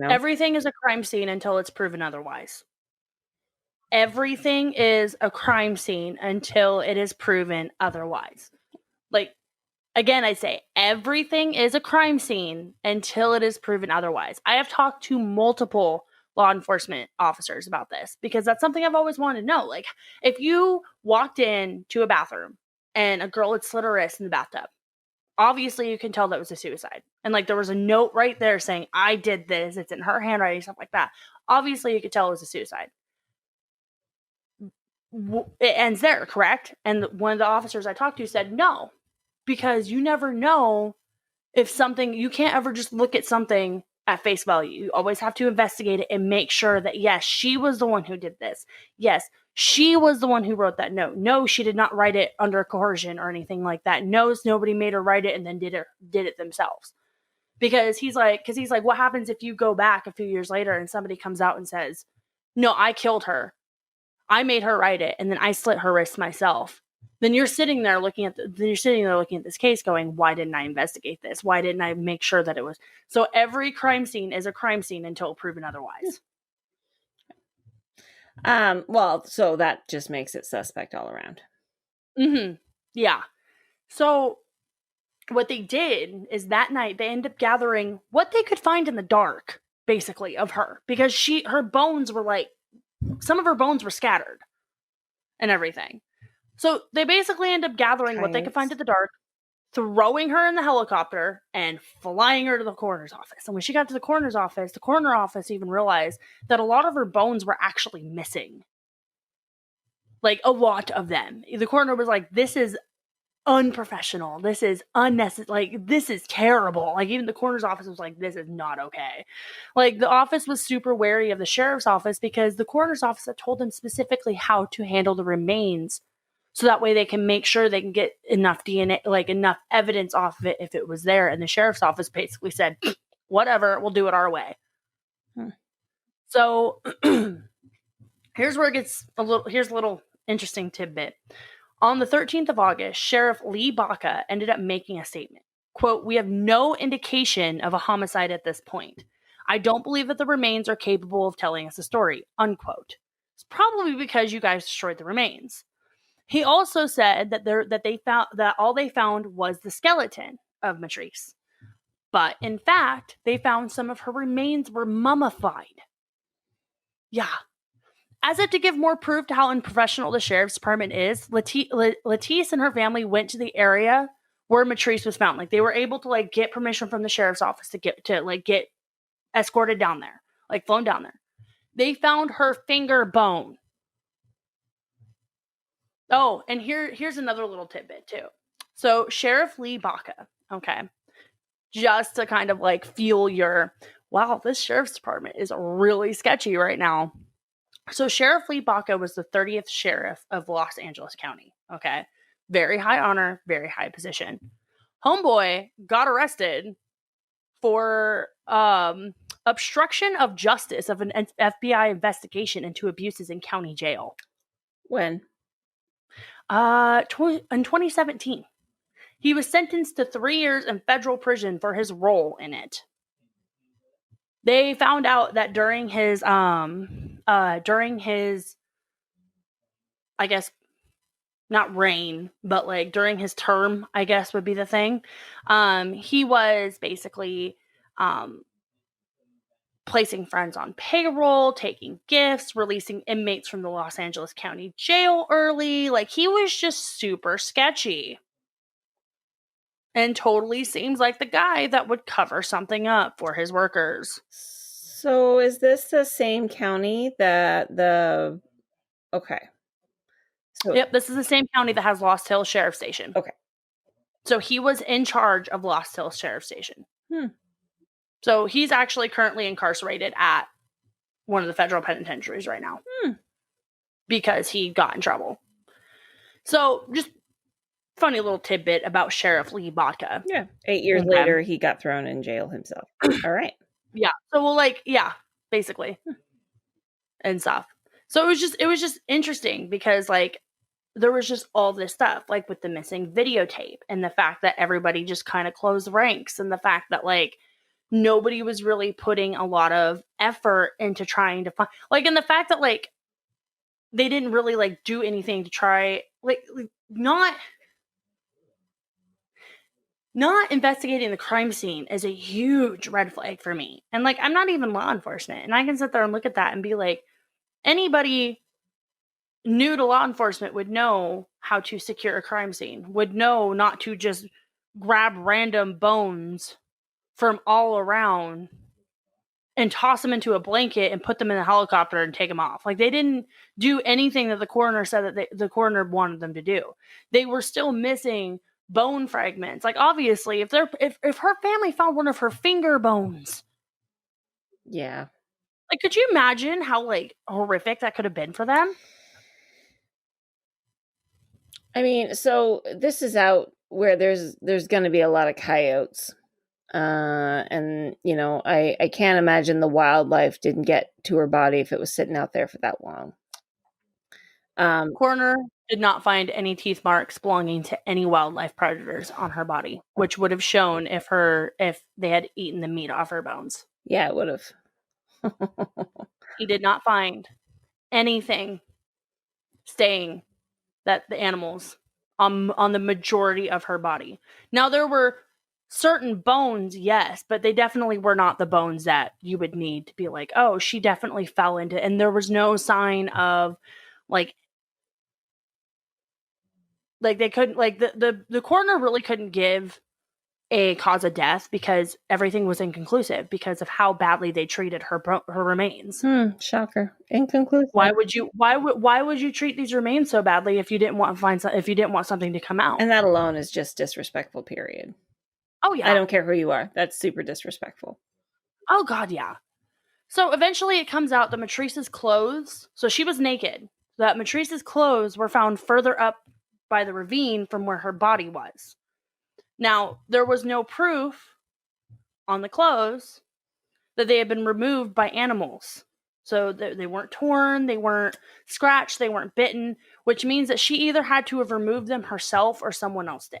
Everything is a crime scene until it's proven otherwise. Everything is a crime scene until it is proven otherwise. Like, again, I say everything is a crime scene until it is proven otherwise. I have talked to multiple law enforcement officers about this because that's something I've always wanted to know. Like, if you walked into a bathroom and a girl had slit her wrist in the bathtub, obviously you can tell that was a suicide. And like there was a note right there saying, I did this, it's in her handwriting, stuff like that. Obviously you could tell it was a suicide. It ends there, correct? And one of the officers I talked to said no, because you never know if something, you can't ever just look at something at face value. You always have to investigate it and make sure that, yes, she was the one who did this. Yes, she was the one who wrote that note. No, she did not write it under coercion or anything like that. No, nobody made her write it and then did it themselves. Because he's like, what happens if you go back a few years later and somebody comes out and says, no, I killed her. I made her write it, and then I slit her wrist myself. Then you're sitting there looking at this case going, why didn't I investigate this? Why didn't I make sure that it was? So every crime scene is a crime scene until proven otherwise. Well, so that just makes it suspect all around. Mm-hmm. Yeah. So what they did is that night they ended up gathering what they could find in the dark, basically, of her, because her bones were like, some of her bones were scattered and everything. So they basically end up gathering what they could find in the dark, throwing her in the helicopter, and flying her to the coroner's office. And when she got to the coroner's office, the coroner office even realized that a lot of her bones were actually missing. Like, a lot of them. The coroner was like, this is unprofessional. This is unnecessary. Like, this is terrible. Like, even the coroner's office was like, this is not okay. Like, the office was super wary of the sheriff's office because the coroner's office had told them specifically how to handle the remains, so that way they can make sure they can get enough DNA, like enough evidence off of it if it was there. And the sheriff's office basically said, whatever, we'll do it our way. So here's where it gets here's a little interesting tidbit. On the 13th of August, Sheriff Lee Baca ended up making a statement. Quote, we have no indication of a homicide at this point. I don't believe that the remains are capable of telling us a story, unquote. It's probably because you guys destroyed the remains. He also said that all they found was the skeleton of Mitrice. But in fact, they found some of her remains were mummified. Yeah. As if to give more proof to how unprofessional the sheriff's department is, Mitrice and her family went to the area where Mitrice was found. Like, they were able to like get permission from the sheriff's office to get escorted down there, like flown down there. They found her finger bone. Oh, and here's another little tidbit too. So Sheriff Lee Baca, okay, just to kind of like fuel your, wow, this sheriff's department is really sketchy right now. So Sheriff Lee Baca was the 30th sheriff of Los Angeles County. Okay. Very high honor, very high position. Homeboy got arrested for obstruction of justice of an FBI investigation into abuses in county jail. When? In 2017. He was sentenced to 3 years in federal prison for his role in it. They found out that during his, I guess, not reign, but like during his term, I guess would be the thing. He was basically placing friends on payroll, taking gifts, releasing inmates from the Los Angeles County Jail early. Like, he was just super sketchy. And totally seems like the guy that would cover something up for his workers. So is this the same county that the... Okay. So, yep, this is the same county that has Lost Hills Sheriff Station. Okay. So he was in charge of Lost Hills Sheriff Station. So he's actually currently incarcerated at one of the federal penitentiaries right now. Because he got in trouble. So just funny little tidbit about Sheriff Lee Baca. Yeah. 8 years later, he got thrown in jail himself. All right. Yeah. So we'll basically. And stuff. So it was just interesting because like there was just all this stuff, like with the missing videotape and the fact that everybody just kind of closed ranks and the fact that like nobody was really putting a lot of effort into trying to find, like, and the fact that like they didn't really like do anything to try like not investigating the crime scene is a huge red flag for me. And like, I'm not even law enforcement, and I can sit there and look at that and be like, anybody new to law enforcement would know how to secure a crime scene, would know not to just grab random bones from all around and toss them into a blanket and put them in a helicopter and take them off. Like, they didn't do anything that the coroner said that the coroner wanted them to do. They were still missing bone fragments. Like, obviously, if her family found one of her finger bones. Yeah. Like, could you imagine how like horrific that could have been for them? I mean, so this is out where there's going to be a lot of coyotes. And you know, I can't imagine the wildlife didn't get to her body if it was sitting out there for that long. Coroner did not find any teeth marks belonging to any wildlife predators on her body, which would have shown if they had eaten the meat off her bones. Yeah, it would have. He did not find anything staying that the animals on the majority of her body. Now, there were certain bones, yes, but they definitely were not the bones that you would need to be like, oh, she definitely fell into, and there was no sign of like they couldn't, like, the coroner really couldn't give a cause of death because everything was inconclusive because of how badly they treated her remains. Shocker. Inconclusive. Why would you treat these remains so badly if you didn't want something to come out? And that alone is just disrespectful, period. Oh yeah. I don't care who you are. That's super disrespectful. Oh god, yeah. So eventually it comes out that Mitrice's clothes, so she was naked, that Mitrice's clothes were found further up by the ravine from where her body was. Now, there was no proof on the clothes that they had been removed by animals. So they weren't torn, they weren't scratched, they weren't bitten, which means that she either had to have removed them herself or someone else did.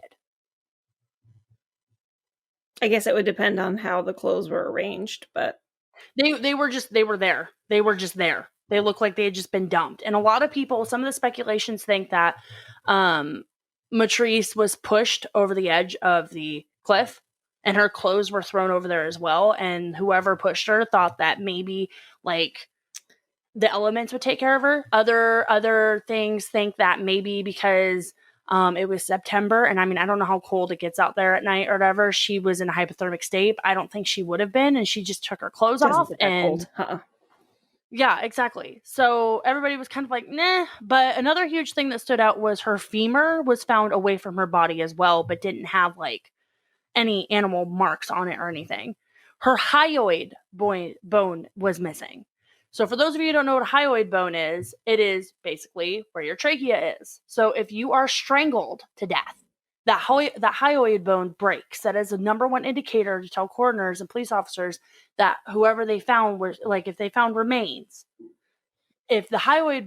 I guess it would depend on how the clothes were arranged, but they were there. They were just there. They looked like they had just been dumped. And a lot of people, some of the speculations think that Mitrice was pushed over the edge of the cliff and her clothes were thrown over there as well. And whoever pushed her thought that maybe like the elements would take care of her. Other things think that maybe because it was September, and I mean, I don't know how cold it gets out there at night or whatever, she was in a hypothermic state. I don't think she would have been, and she just took her clothes off. And yeah, exactly. So everybody was kind of like, nah. But another huge thing that stood out was her femur was found away from her body as well, but didn't have like any animal marks on it or anything. Her hyoid bone was missing. So for those of you who don't know what a hyoid bone is, it is basically where your trachea is. So if you are strangled to death, that hyoid bone breaks. That is the number one indicator to tell coroners and police officers that whoever they found was, like, if they found remains, if the hyoid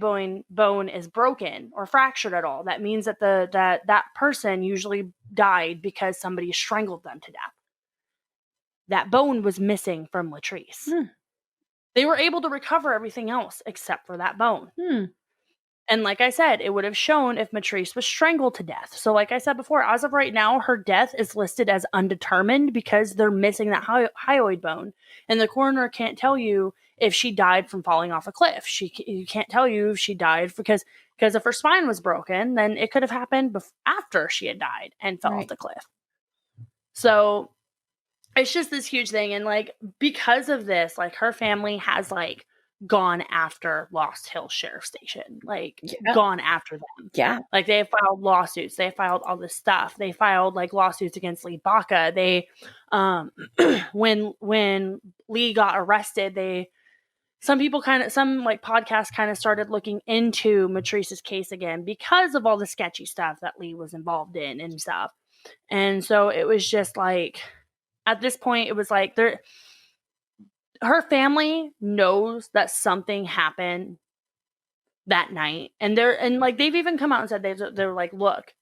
bone is broken or fractured at all, that means that that person usually died because somebody strangled them to death. That bone was missing from Mitrice. They were able to recover everything else except for that bone. And like I said, it would have shown if Mitrice was strangled to death. So like I said before, as of right now, her death is listed as undetermined because they're missing that hyoid bone. And the coroner can't tell you if she died from falling off a cliff. You can't tell you if she died because if her spine was broken, then it could have happened after she had died and fell off the cliff. So it's just this huge thing. And like, because of this, like, her family has like gone after Lost Hill Sheriff Station, like gone after them. Yeah. Like, they have filed lawsuits. They have filed all this stuff. They filed like lawsuits against Lee Baca. They, when Lee got arrested, some podcasts kind of started looking into Mitrice's case again because of all the sketchy stuff that Lee was involved in and stuff. And so it was just like, at this point, it was like her family knows that something happened that night. And they've even come out and said, they're like, look,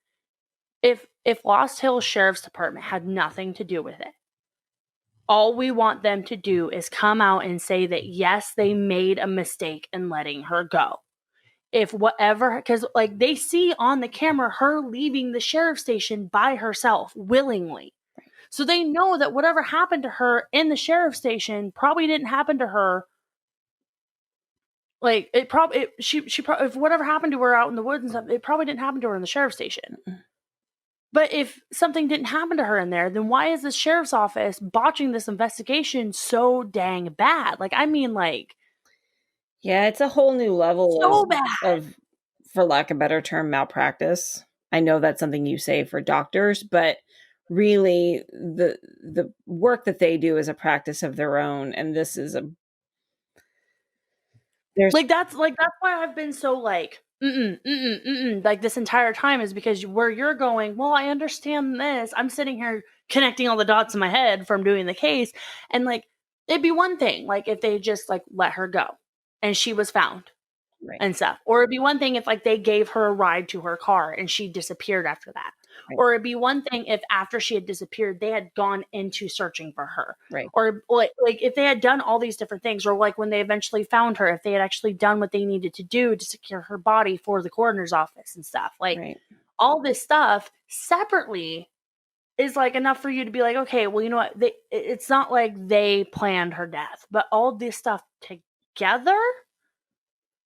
if Lost Hills Sheriff's Department had nothing to do with it, all we want them to do is come out and say that, yes, they made a mistake in letting her go. Because like, they see on the camera her leaving the sheriff's station by herself willingly. So they know that whatever happened to her in the sheriff's station probably didn't happen to her. Like, if whatever happened to her out in the woods and stuff, it probably didn't happen to her in the sheriff's station. But if something didn't happen to her in there, then why is the sheriff's office botching this investigation so dang bad? Like, I mean, like, yeah, it's a whole new level of, for lack of a better term, malpractice. I know that's something you say for doctors, but really the work that they do is a practice of their own, and this is that's why I've been so like like this entire time, is because where you're going, well, I understand this. I'm sitting here connecting all the dots in my head from doing the case, and like, it'd be one thing like if they just like let her go and she was found and stuff, or it'd be one thing if like they gave her a ride to her car and she disappeared after that. Or it'd be one thing if after she had disappeared, they had gone into searching for her. Or like if they had done all these different things, or like when they eventually found her, if they had actually done what they needed to do to secure her body for the coroner's office and stuff. Like, all this stuff separately is like enough for you to be like, okay, well, you know what? It's not like they planned her death, but all this stuff together,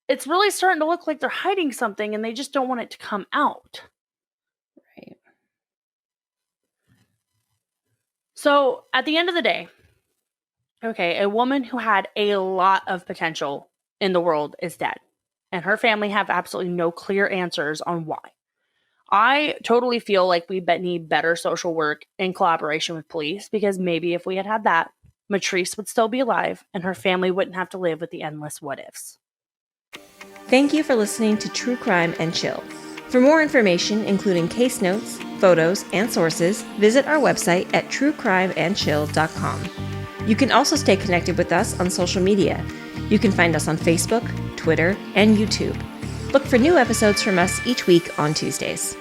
it's really starting to look like they're hiding something and they just don't want it to come out. So at the end of the day, okay, a woman who had a lot of potential in the world is dead, and her family have absolutely no clear answers on why. I totally feel like we need better social work in collaboration with police, because maybe if we had that, Mitrice would still be alive and her family wouldn't have to live with the endless what ifs. Thank you for listening to True Crime and Chill. For more information, including case notes, photos, and sources, visit our website at truecrimeandchill.com. You can also stay connected with us on social media. You can find us on Facebook, Twitter, and YouTube. Look for new episodes from us each week on Tuesdays.